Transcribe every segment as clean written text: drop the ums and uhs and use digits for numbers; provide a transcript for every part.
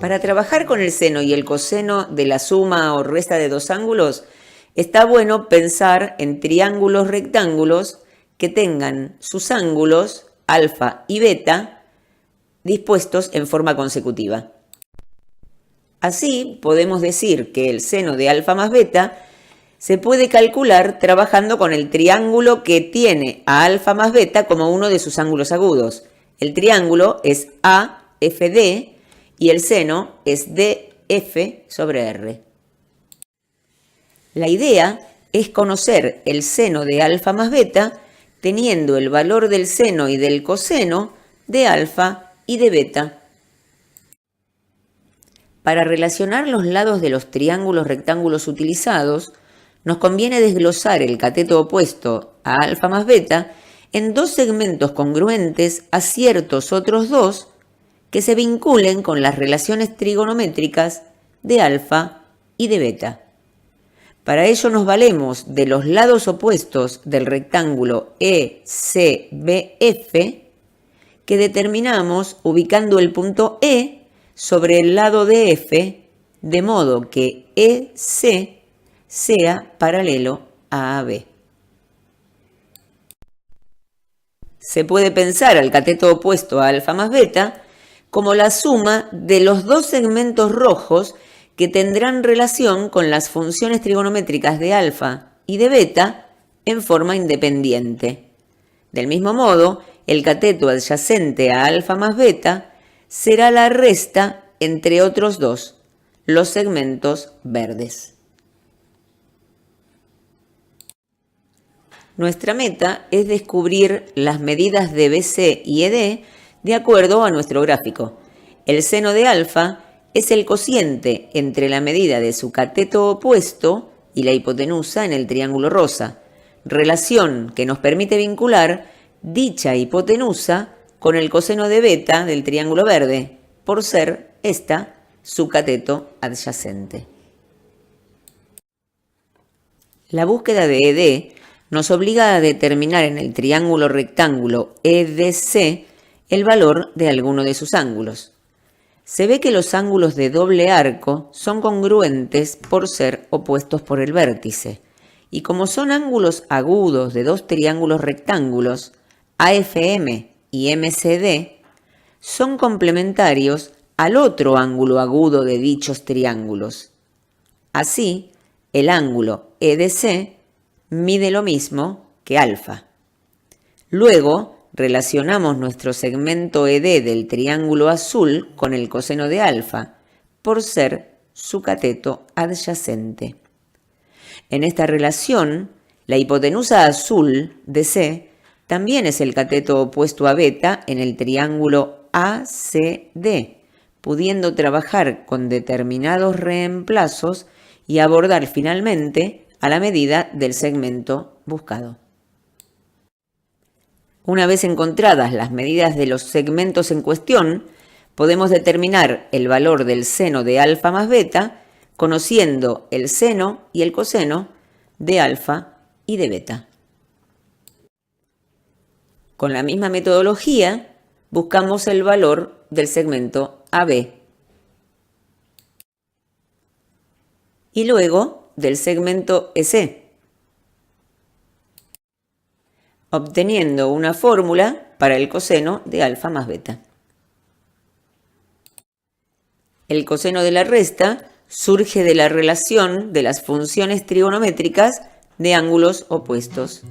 Para trabajar con el seno y el coseno de la suma o resta de dos ángulos, está bueno pensar en triángulos rectángulos que tengan sus ángulos alfa y beta dispuestos en forma consecutiva. Así podemos decir que el seno de alfa más beta se puede calcular trabajando con el triángulo que tiene a alfa más beta como uno de sus ángulos agudos. El triángulo es AFD y el seno es DF sobre R. La idea es conocer el seno de alfa más beta teniendo el valor del seno y del coseno de alfa y de beta. Para relacionar los lados de los triángulos rectángulos utilizados, nos conviene desglosar el cateto opuesto a alfa más beta en dos segmentos congruentes a ciertos otros dos que se vinculen con las relaciones trigonométricas de alfa y de beta. Para ello nos valemos de los lados opuestos del rectángulo ECBF que determinamos ubicando el punto E sobre el lado de F, de modo que EC sea paralelo a AB. Se puede pensar al cateto opuesto a alfa más beta como la suma de los dos segmentos rojos que tendrán relación con las funciones trigonométricas de alfa y de beta en forma independiente. Del mismo modo, el cateto adyacente a alfa más beta será la resta entre otros dos, los segmentos verdes. Nuestra meta es descubrir las medidas de BC y ED de acuerdo a nuestro gráfico. El seno de alfa es el cociente entre la medida de su cateto opuesto y la hipotenusa en el triángulo rosa, relación que nos permite vincular dicha hipotenusa con el coseno de beta del triángulo verde, por ser esta su cateto adyacente. La búsqueda de ED nos obliga a determinar en el triángulo rectángulo EDC el valor de alguno de sus ángulos. Se ve que los ángulos de doble arco son congruentes por ser opuestos por el vértice, y como son ángulos agudos de dos triángulos rectángulos, AFM y MCD, son complementarios al otro ángulo agudo de dichos triángulos. Así, el ángulo EDC mide lo mismo que alfa. Luego, relacionamos nuestro segmento ED del triángulo azul con el coseno de alfa, por ser su cateto adyacente. En esta relación, la hipotenusa azul DC también es el cateto opuesto a beta en el triángulo ACD, pudiendo trabajar con determinados reemplazos y abordar finalmente a la medida del segmento buscado. Una vez encontradas las medidas de los segmentos en cuestión, podemos determinar el valor del seno de alfa más beta, conociendo el seno y el coseno de alfa y de beta. Con la misma metodología, buscamos el valor del segmento AB y luego del segmento EC, obteniendo una fórmula para el coseno de alfa más beta. El coseno de la resta surge de la relación de las funciones trigonométricas de ángulos opuestos.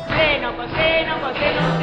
Seno, coseno, coseno,